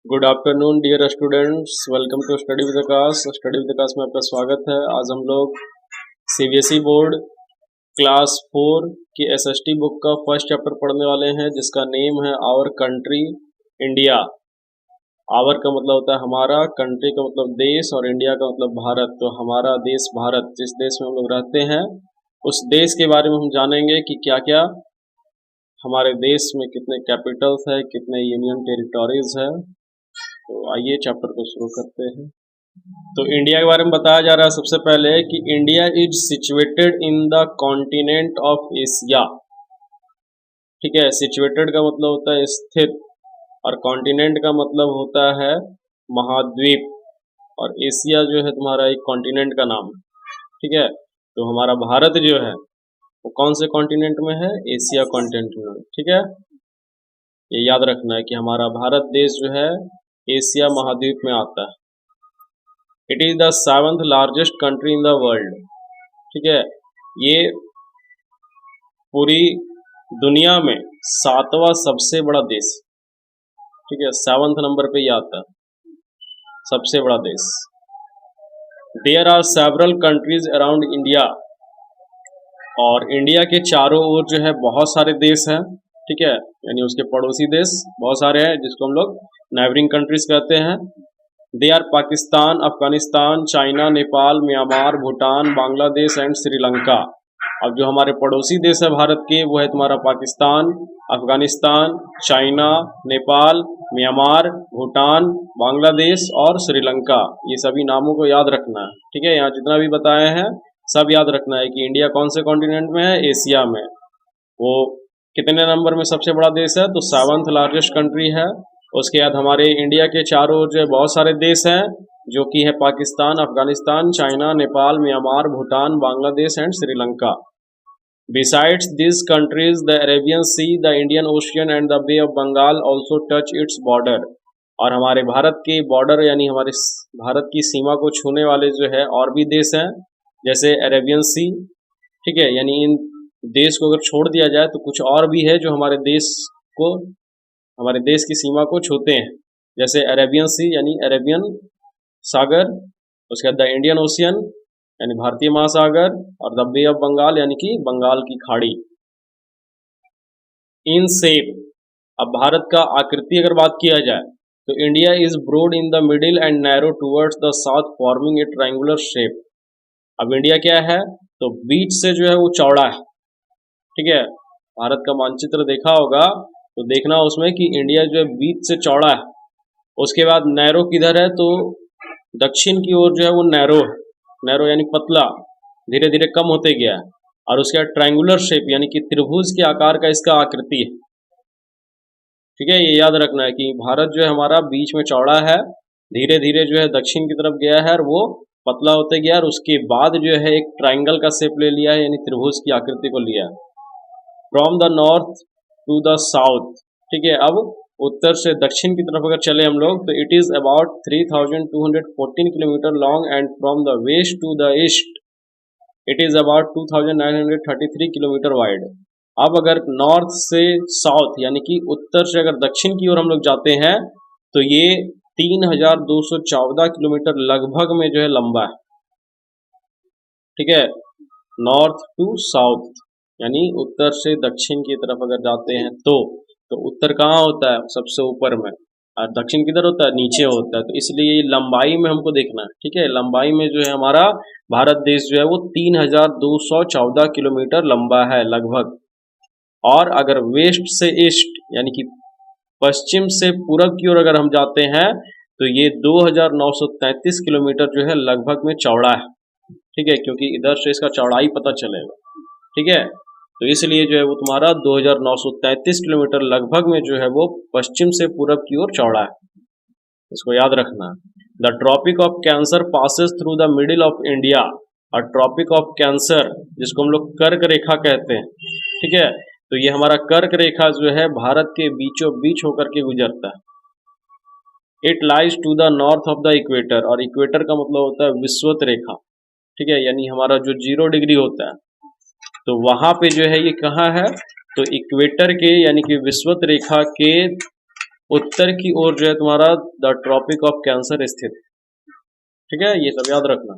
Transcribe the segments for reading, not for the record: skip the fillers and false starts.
Good afternoon dear students, welcome to study with Akash. Study with Akash में आपका स्वागत है। आज हम लोग सीबीएसई बोर्ड क्लास 4 की एसएसटी बुक का फर्स्ट चैप्टर पढ़ने वाले हैं, जिसका नेम है आवर कंट्री इंडिया। आवर का मतलब होता है हमारा, कंट्री का मतलब देश और इंडिया का मतलब भारत। तो हमारा देश भारत, जिस देश में हम लोग रहते हैं उस देश के बारे में हम जानेंगे कि क्या क्या हमारे देश में कितने कैपिटल्स है, कितने यूनियन टेरिटोरीज है। तो आइए चैप्टर को शुरू करते हैं। तो इंडिया के बारे में बताया जा रहा है सबसे पहले कि India is situated in the continent of Asia. ठीक है, सिचुएटेड का मतलब होता है स्थित, और कॉन्टिनेंट का मतलब होता है महाद्वीप, और एशिया जो है तुम्हारा एक कॉन्टिनेंट का नाम है। ठीक है, तो हमारा भारत जो है वो कौन से कॉन्टिनेंट में है? एशिया कॉन्टिनेंट में। ठीक है, ये याद रखना है कि हमारा भारत देश जो है एशिया महाद्वीप में आता है। It is the 7th largest country in the world. ठीक है, ये पूरी दुनिया में 7वां सबसे बड़ा देश। ठीक है, 7th नंबर पे ये आता है, सबसे बड़ा देश। There are several countries around India, और इंडिया के चारों ओर जो है बहुत सारे देश हैं। ठीक है, यानी उसके पड़ोसी देश बहुत सारे हैं, जिसको हम लोग नेबरिंग कंट्रीज कहते हैं। They are Pakistan, Afghanistan, China, Nepal, Myanmar, Bhutan, Bangladesh and Sri Lanka. अब जो हमारे पड़ोसी देश है भारत के, वो है तुम्हारा पाकिस्तान, अफगानिस्तान, चाइना, नेपाल, म्यांमार, भूटान, बांग्लादेश और श्रीलंका। ये सभी नामों को याद रखना है। ठीक है, यहाँ जितना भी बताए हैं सब याद रखना है कि इंडिया कौन से कॉन्टिनेंट में है? एशिया में। वो कितने नंबर में सबसे बड़ा देश है? तो 7th लार्जेस्ट कंट्री है। उसके बाद हमारे इंडिया के चारों ओर जो है बहुत सारे देश हैं, जो कि है Pakistan, Afghanistan, China, Nepal, Myanmar, Bhutan, Bangladesh and Sri Lanka. Besides this countries the Arabian sea, the Indian ocean and the bay of Bengal also touch its border. और हमारे भारत के बॉर्डर यानी हमारे भारत की सीमा को छूने वाले जो है और भी देश हैं, जैसे अरेबियन सी। ठीक है, यानी इन देश को अगर छोड़ दिया जाए तो कुछ और भी है जो हमारे देश को, हमारे देश की सीमा को छूते हैं, जैसे अरेबियन सी यानी अरेबियन सागर, उसके बाद द इंडियन ओशियन यानी भारतीय महासागर, और द बे ऑफ बंगाल यानी कि बंगाल की खाड़ी। इन शेप, अब भारत का आकृति अगर बात किया जाए तो India is broad in the middle and narrow towards the south forming a triangular shape. अब इंडिया क्या है? तो बीच से जो है वो चौड़ा है। ठीक है, भारत का मानचित्र देखा होगा तो देखना उसमें कि इंडिया जो है बीच से चौड़ा है। उसके बाद नैरो किधर है? तो दक्षिण की ओर जो है वो नैरो है। नैरो यानी पतला, धीरे धीरे कम होते गया है। और उसके बाद ट्रायंगुलर शेप यानी कि त्रिभुज के आकार का इसका आकृति है। ठीक है, ये याद रखना है कि भारत जो है हमारा बीच में चौड़ा है, धीरे धीरे जो है दक्षिण की तरफ गया है और वो पतला होते गया, और उसके बाद जो है एक ट्रायंगल का शेप ले लिया है, यानी त्रिभुज की आकृति को लिया है। From the north to the south. ठीक है, अब उत्तर से दक्षिण की तरफ अगर चले हम लोग तो it is about 3214 kilometre long, and from the west to the east it is about 2933 kilometre wide. अब अगर नॉर्थ से साउथ यानी कि उत्तर से अगर दक्षिण की ओर हम लोग जाते हैं तो ये 3214 किलोमीटर लगभग में जो है लंबा है। ठीक है, नॉर्थ टू साउथ यानी उत्तर से दक्षिण की तरफ अगर जाते हैं तो उत्तर कहाँ होता है? सबसे ऊपर में, और दक्षिण किधर होता है? नीचे होता है। तो इसलिए लंबाई में हमको देखना है। ठीक है, लंबाई में जो है हमारा भारत देश जो है वो 3214 किलोमीटर लंबा है लगभग। और अगर वेस्ट से ईस्ट यानी कि पश्चिम से पूरब की ओर अगर हम जाते हैं तो ये 2933 किलोमीटर जो है लगभग में चौड़ा है। ठीक है, क्योंकि इधर से इसका चौड़ाई पता चलेगा। ठीक है, तो इसलिए जो है वो तुम्हारा 2933 किलोमीटर लगभग में जो है वो पश्चिम से पूरब की ओर चौड़ा है। इसको याद रखना। The tropic of cancer passes through the middle of India. और ट्रॉपिक ऑफ कैंसर जिसको हम लोग कर्क रेखा कहते हैं। ठीक है, तो ये हमारा कर्क रेखा जो है भारत के बीचों बीच होकर के गुजरता है। It lies to the north of the equator, और इक्वेटर का मतलब होता है विषुवत रेखा। ठीक है, यानी हमारा जो 0 डिग्री होता है तो वहां पे जो है ये कहाँ है? तो इक्वेटर के यानी कि विषुवत रेखा के उत्तर की ओर जो है तुम्हारा द ट्रॉपिक ऑफ कैंसर स्थित। ठीक है, ये सब याद रखना।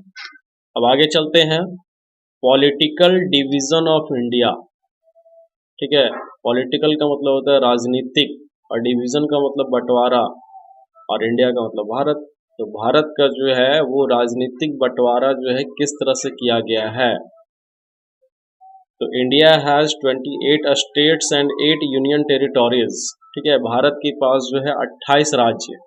अब आगे चलते हैं। Political division of India. ठीक है, पॉलिटिकल का मतलब होता है राजनीतिक, और डिवीजन का मतलब बंटवारा, और इंडिया का मतलब भारत। तो भारत का जो है वो राजनीतिक बंटवारा जो है किस तरह से किया गया है। तो India has 28 states and 8 union territories. ठीक है, भारत के पास जो है 28 राज्य।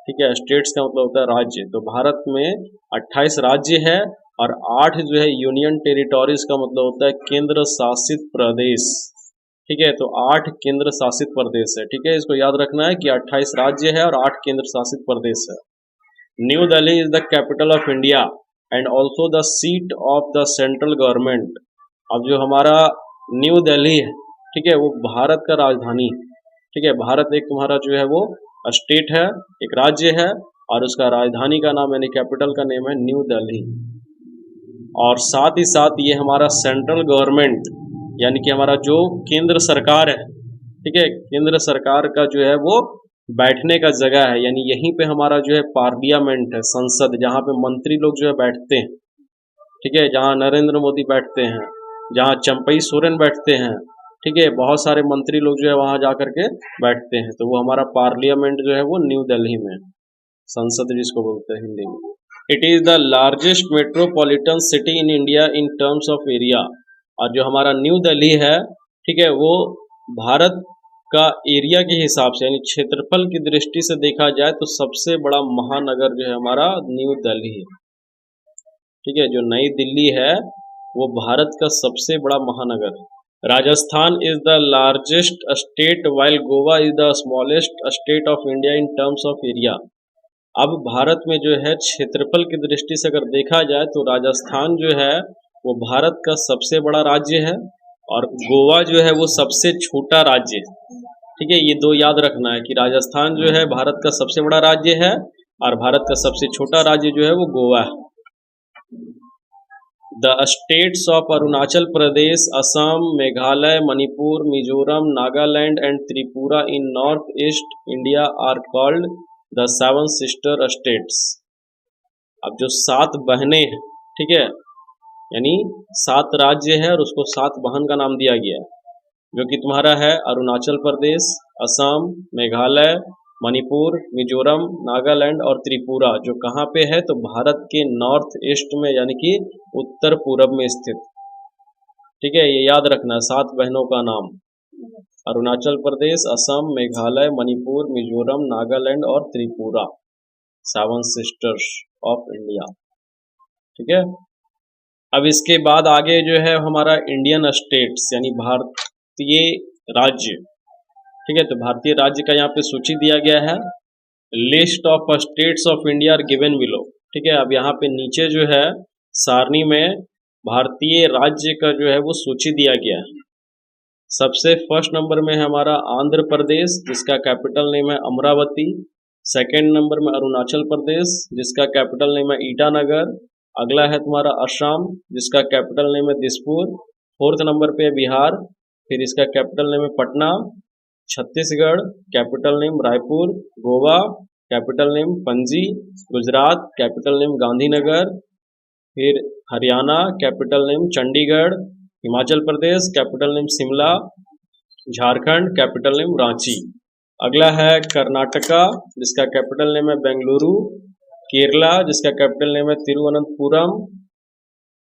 ठीक है, स्टेट्स का मतलब होता है राज्य। तो भारत में 28 राज्य है और 8 जो है यूनियन टेरिटोरीज का मतलब होता है केंद्र शासित प्रदेश। ठीक है, तो 8 केंद्र शासित प्रदेश है। ठीक है, इसको याद रखना है कि 28 राज्य है और 8 केंद्र शासित प्रदेश है। New Delhi is the capital of India and also the seat of the central government. अब जो हमारा न्यू दिल्ली है, ठीक है, वो भारत का राजधानी। ठीक है, भारत एक तुम्हारा जो है वो स्टेट है, एक राज्य है, और उसका राजधानी का नाम यानी कैपिटल का नेम है न्यू दिल्ली। और साथ ही साथ ये हमारा सेंट्रल गवर्नमेंट यानी कि हमारा जो केंद्र सरकार है, ठीक है, केंद्र सरकार का जो है वो बैठने का जगह है, यानी यहीं पे हमारा जो है पार्लियामेंट है, संसद, जहाँ पे मंत्री लोग जो है बैठते हैं। ठीक है, जहाँ नरेंद्र मोदी बैठते हैं, जहाँ चंपई सोरेन बैठते हैं। ठीक है, बहुत सारे मंत्री लोग जो है वहाँ जा करके बैठते हैं। तो वो हमारा पार्लियामेंट जो है वो न्यू दिल्ली में, संसद जिसको बोलते हैं हिंदी में। It is the largest metropolitan city in India in terms of area. और जो हमारा न्यू दिल्ली है, ठीक है, वो भारत का एरिया के हिसाब से यानी क्षेत्रफल की दृष्टि से देखा जाए तो सबसे बड़ा महानगर जो है हमारा न्यू दिल्ली है। ठीक है, जो नई दिल्ली है वो भारत का सबसे बड़ा महानगर है। Rajasthan is the largest state while Goa is the smallest state of India in terms of area. अब भारत में जो है क्षेत्रफल की दृष्टि से अगर देखा जाए तो राजस्थान जो है वो भारत का सबसे बड़ा राज्य है और गोवा जो है वो सबसे छोटा राज्य है। ठीक है, ये दो याद रखना है कि राजस्थान जो है भारत का सबसे बड़ा राज्य है और भारत का सबसे छोटा राज्य जो है वो गोवा है। The states of Arunachal Pradesh, Assam, Meghalaya, Manipur, Mizoram, Nagaland and Tripura in north east India are called the seven sister states. अब जो 7 बहनें हैं, ठीक है, यानी 7 राज्य है और उसको 7 बहन का नाम दिया गया है, जो कि तुम्हारा है अरुणाचल प्रदेश, असम, मेघालय, मणिपुर, मिजोरम, नागालैंड और त्रिपुरा, जो कहाँ पे है तो भारत के नॉर्थ ईस्ट में यानी कि उत्तर पूरब में स्थित। ठीक है, ये याद रखना 7 बहनों का नाम, अरुणाचल प्रदेश, असम, मेघालय, मणिपुर, मिजोरम, नागालैंड और त्रिपुरा, 7 सिस्टर्स ऑफ इंडिया। ठीक है, अब इसके बाद आगे जो है हमारा इंडियन स्टेट्स यानी भारतीय राज्य। ठीक है, तो भारतीय राज्य का यहाँ पे सूची दिया गया है। List of states of India are given below. ठीक है, अब यहाँ पे नीचे जो है सारणी में भारतीय राज्य का जो है वो सूची दिया गया है। सबसे फर्स्ट नंबर में है हमारा आंध्र प्रदेश, जिसका कैपिटल नेम है अमरावती। सेकेंड नंबर में अरुणाचल प्रदेश, जिसका कैपिटल नेम है ईटानगर। अगला है तुम्हारा असम, जिसका कैपिटल नेम है दिसपुर। फोर्थ नंबर पे है बिहार, फिर इसका कैपिटल नेम है Patna. Chhattisgarh, capital name Raipur. Goa, capital name Panaji. Gujarat, capital name Gandhinagar. फिर Haryana, capital name Chandigarh. Himachal Pradesh, capital name Shimla. Jharkhand, capital name Ranchi. अगला है कर्नाटका, जिसका कैपिटल नेम है बेंगलुरु। केरला, जिसका कैपिटल नेम है तिरुवनंतपुरम।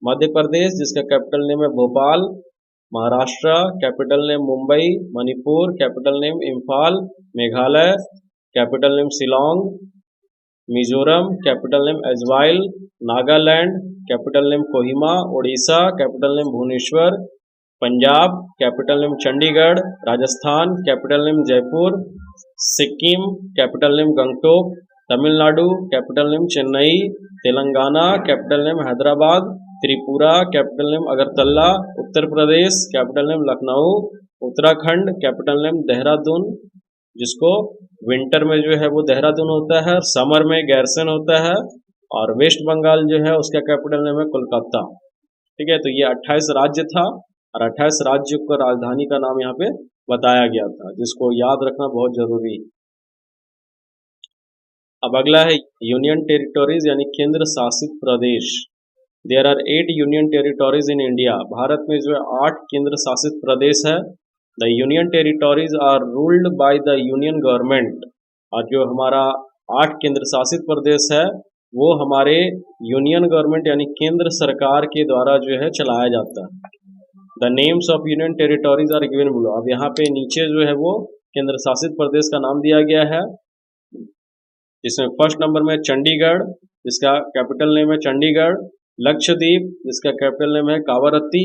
मध्य प्रदेश, जिसका कैपिटल नेम है Bhopal. Maharashtra, capital name Mumbai. Manipur, capital name Imphal. Meghalaya, capital name Shillong. Mizoram, capital name Aizawl. Nagaland, capital name Kohima. Orissa, capital name Bhubaneswar. Punjab, capital name Chandigarh. Rajasthan, capital name Jaipur. Sikkim, capital name Gangtok. Tamil Nadu, capital name Chennai. Telangana, capital name Hyderabad. Tripura, capital name Agartala. Uttar Pradesh, capital name Lucknow. Uttarakhand, capital name Dehradun, जिसको winter में जो है वो देहरादून होता है, summer में garrison होता है। और वेस्ट बंगाल जो है उसका कैपिटल नेम है कोलकाता। ठीक है, तो ये 28 राज्य था और 28 राज्य को राजधानी का नाम यहाँ पे बताया गया था, जिसको याद रखना बहुत जरूरी है। अब अगला है यूनियन टेरिटोरीज यानी केंद्र शासित प्रदेश। There are 8 union territories in India. Bharat में जो है 8 केंद्र शासित प्रदेश है। The union territories are ruled by the union government. और जो हमारा 8 केंद्र शासित प्रदेश है वो हमारे यूनियन गवर्नमेंट यानी केंद्र सरकार के द्वारा जो है चलाया जाता है। The names of union territories are given below. अब यहाँ पे नीचे जो है वो केंद्र शासित प्रदेश का नाम दिया गया है, जिसमें फर्स्ट नंबर में चंडीगढ़, जिसका कैपिटल नेम है चंडीगढ़। लक्षद्वीप, जिसका कैपिटल नेम है कावारत्ती।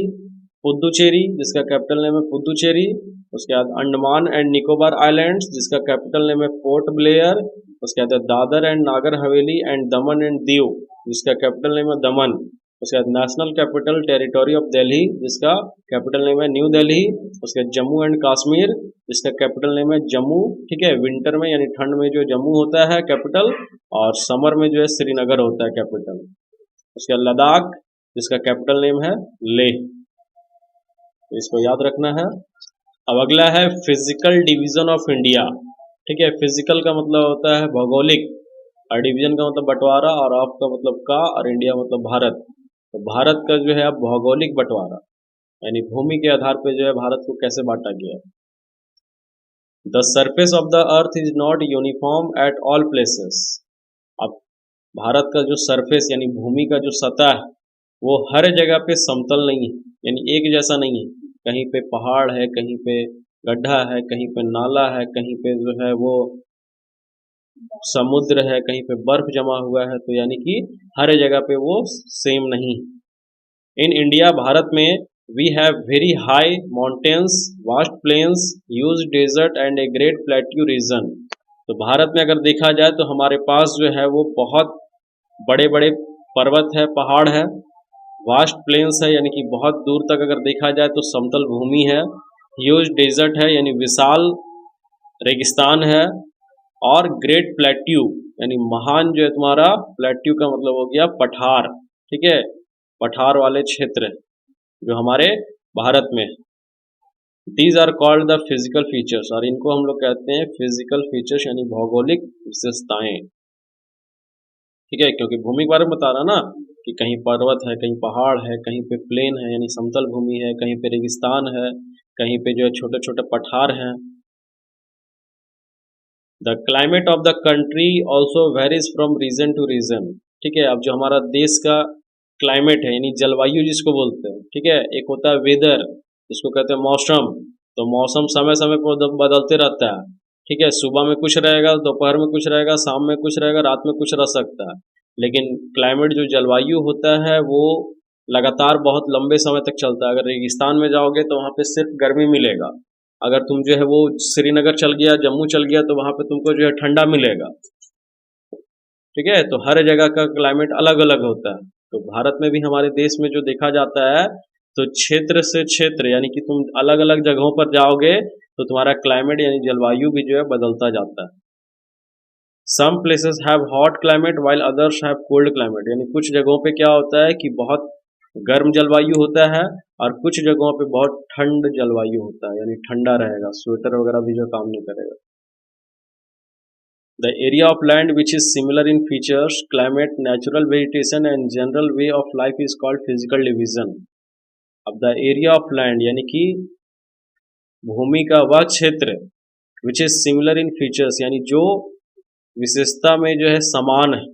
पुदुचेरी, जिसका कैपिटल नेम है पुदुचेरी। उसके बाद अंडमान एंड निकोबार आइलैंड्स, जिसका कैपिटल नेम है पोर्ट ब्लेयर। उसके बाद Dadar and Nagar Haveli and Daman and Diu, जिसका कैपिटल नेम है दमन। उसके बाद national capital territory of Delhi, जिसका कैपिटल नेम है न्यू दिल्ली। उसके बाद जम्मू एंड कश्मीर, जिसका कैपिटल नेम है जम्मू। ठीक है, विंटर में यानी ठंड में जो जम्मू होता है कैपिटल, और समर में जो है श्रीनगर होता है कैपिटल। उसके बाद लद्दाख, जिसका कैपिटल नेम है लेह। इसको याद रखना है। अब अगला है फिजिकल डिवीजन ऑफ इंडिया। ठीक है, फिजिकल का मतलब होता है भौगोलिक, और डिवीजन का मतलब बंटवारा, और ऑफ का मतलब का, और इंडिया मतलब भारत। तो भारत का जो है अब भौगोलिक बंटवारा यानी भूमि के आधार पर जो है भारत को कैसे बांटा गया। The surface of the earth is not uniform at all places. अब भारत का जो सरफेस यानी भूमि का जो सतह है वो हर जगह पे समतल नहीं है, यानी एक जैसा नहीं है। कहीं पे पहाड़ है, कहीं पे गड्ढा है, कहीं पे नाला है, कहीं पे जो है वो समुद्र है, कहीं पे बर्फ जमा हुआ है। तो यानी कि हर जगह पे वो सेम नहीं। इन इंडिया, भारत में we have very high mountains, vast plains, huge desert and a great plateau region. तो भारत में अगर देखा जाए तो हमारे पास जो है वो बहुत बड़े बड़े पर्वत है, पहाड़ है। वास्ट प्लेन्स है यानी कि बहुत दूर तक अगर देखा जाए तो समतल भूमि है। ह्यूज डेजर्ट है यानी विशाल रेगिस्तान है। और ग्रेट प्लेट्यू यानी महान जो है तुम्हारा, प्लेट्यू का मतलब हो गया पठार। ठीक है, पठार वाले क्षेत्र जो हमारे भारत में। These are called the physical features, और इनको हम लोग कहते हैं फिजिकल फीचर्स यानी भौगोलिक विशेषताएं। ठीक है, क्योंकि भूमि के बारे में बता रहा ना कि कहीं पर्वत है, कहीं पहाड़ है, कहीं पे प्लेन है यानी समतल भूमि है, कहीं पे रेगिस्तान है, कहीं पे जो है छोटे छोटे पठार हैं। The climate of the country also varies from region to region. ठीक है, अब जो हमारा देश का क्लाइमेट है यानी जलवायु जिसको बोलते हैं, ठीक है, एक होता है वेदर जिसको कहते हैं मौसम। तो मौसम समय समय पर बदलते रहता है। ठीक है, सुबह में कुछ रहेगा, दोपहर में कुछ रहेगा, शाम में कुछ रहेगा, रात में कुछ रह सकता है। लेकिन क्लाइमेट जो जलवायु होता है वो लगातार बहुत लंबे समय तक चलता है। अगर रेगिस्तान में जाओगे तो वहाँ पे सिर्फ गर्मी मिलेगा। अगर तुम जो है वो श्रीनगर चल गया, जम्मू चल गया, तो वहाँ पे तुमको जो है ठंडा मिलेगा। ठीक है, तो हर जगह का क्लाइमेट अलग अलग होता है। तो भारत में भी हमारे देश में जो देखा जाता है तो क्षेत्र से क्षेत्र यानी कि तुम अलग अलग जगहों पर जाओगे तो तुम्हारा क्लाइमेट यानी जलवायु भी जो है बदलता जाता है। Some places have hot climate while others have cold climate, यानी कुछ जगहों पे क्या होता है कि बहुत गर्म जलवायु होता है और कुछ जगहों पे बहुत ठंड जलवायु होता है, यानी ठंडा रहेगा, स्वेटर वगैरह भी जो काम नहीं करेगा। The area of land which is similar in features, climate, natural vegetation and general way of life is called physical division. अब द एरिया ऑफ लैंड यानी कि भूमि का वह क्षेत्र which is similar in features यानी जो विशेषता में जो है समान है।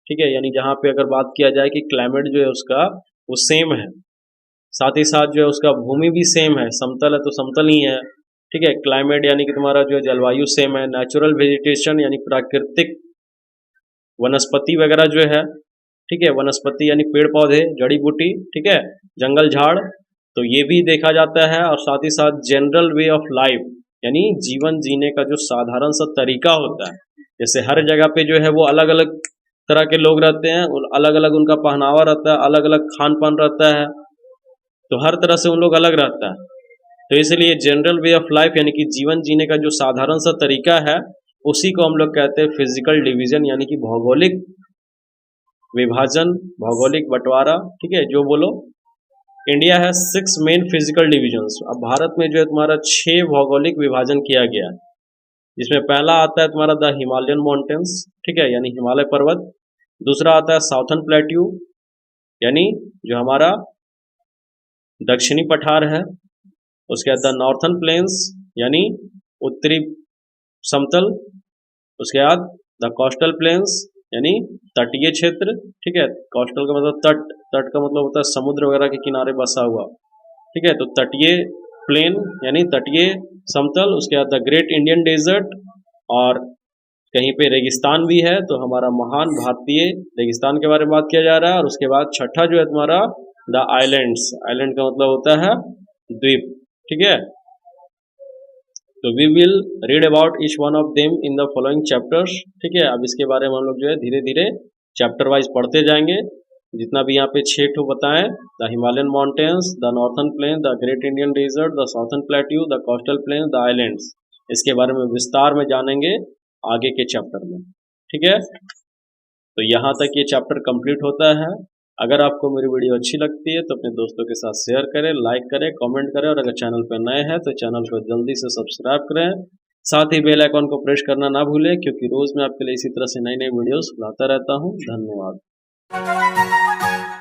ठीक है, यानी जहाँ पे अगर बात किया जाए कि क्लाइमेट जो है उसका वो सेम है, साथ ही साथ जो है उसका भूमि भी सेम है, समतल है तो समतल ही है। ठीक है, क्लाइमेट यानी कि तुम्हारा जो है जलवायु सेम है। नेचुरल वेजिटेशन यानी प्राकृतिक वनस्पति वगैरह जो है, ठीक है, वनस्पति यानी पेड़ पौधे, जड़ी बूटी, ठीक है, जंगल झाड़, तो ये भी देखा जाता है। और साथ ही साथ जनरल वे ऑफ लाइफ यानी जीवन जीने का जो साधारण सा तरीका होता है, जैसे हर जगह पे जो है वो अलग अलग तरह के लोग रहते हैं, अलग अलग उनका पहनावा रहता है, अलग अलग खान पान रहता है, तो हर तरह से उन लोग अलग रहता है। तो इसलिए जनरल वे ऑफ लाइफ यानी कि जीवन जीने का जो साधारण सा तरीका है उसी को हम लोग कहते हैं फिजिकल डिवीजन यानी कि भौगोलिक विभाजन, भौगोलिक बंटवारा। ठीक है, जो बोलो। इंडिया है 6 मेन फिजिकल डिविजन्स। अब भारत में जो है तुम्हारा 6 भौगोलिक विभाजन किया गया है। जिसमें पहला आता है तुम्हारा द हिमालयन माउंटेन्स, ठीक है, यानी हिमालय पर्वत। दूसरा आता है साउथर्न प्लेट्यू, यानी जो हमारा दक्षिणी पठार है। उसके बाद द नॉर्थर्न प्लेन्स, यानी उत्तरी समतल। उसके बाद द कोस्टल प्लेन्स, यानी तटीय क्षेत्र, ठीक है। कोस्टल का मतलब तट, तट का मतलब होता है समुद्र वगैरह के किनारे बसा हुआ, ठीक है। तो तटीय प्लेन यानी तटीय समतल। उसके बाद द ग्रेट इंडियन डेजर्ट, और कहीं पे रेगिस्तान भी है, तो हमारा महान भारतीय रेगिस्तान के बारे में बात किया जा रहा है। और उसके बाद छठा जो है तुम्हारा द आइलैंड्स, आइलैंड का मतलब होता है द्वीप, ठीक है। तो we will read about each one of them in the following chapters, ठीक है। अब इसके बारे में हम लोग जो है धीरे धीरे चैप्टर वाइज पढ़ते जाएंगे। जितना भी यहाँ पे 6 ठो बताएं, the Himalayan mountains, the northern plain, the great Indian desert, the southern plateau, the coastal plain, the islands, इसके बारे में विस्तार में जानेंगे आगे के चैप्टर में, ठीक है। तो यहाँ तक ये चैप्टर कंप्लीट होता है। अगर आपको मेरी वीडियो अच्छी लगती है तो अपने दोस्तों के साथ शेयर करें, लाइक करें, कमेंट करें, और अगर चैनल पर नए हैं तो चैनल को जल्दी से सब्सक्राइब करें। साथ ही बेल आइकॉन को प्रेस करना ना भूलें, क्योंकि रोज मैं आपके लिए इसी तरह से नई नई वीडियोस लाता रहता हूँ। धन्यवाद।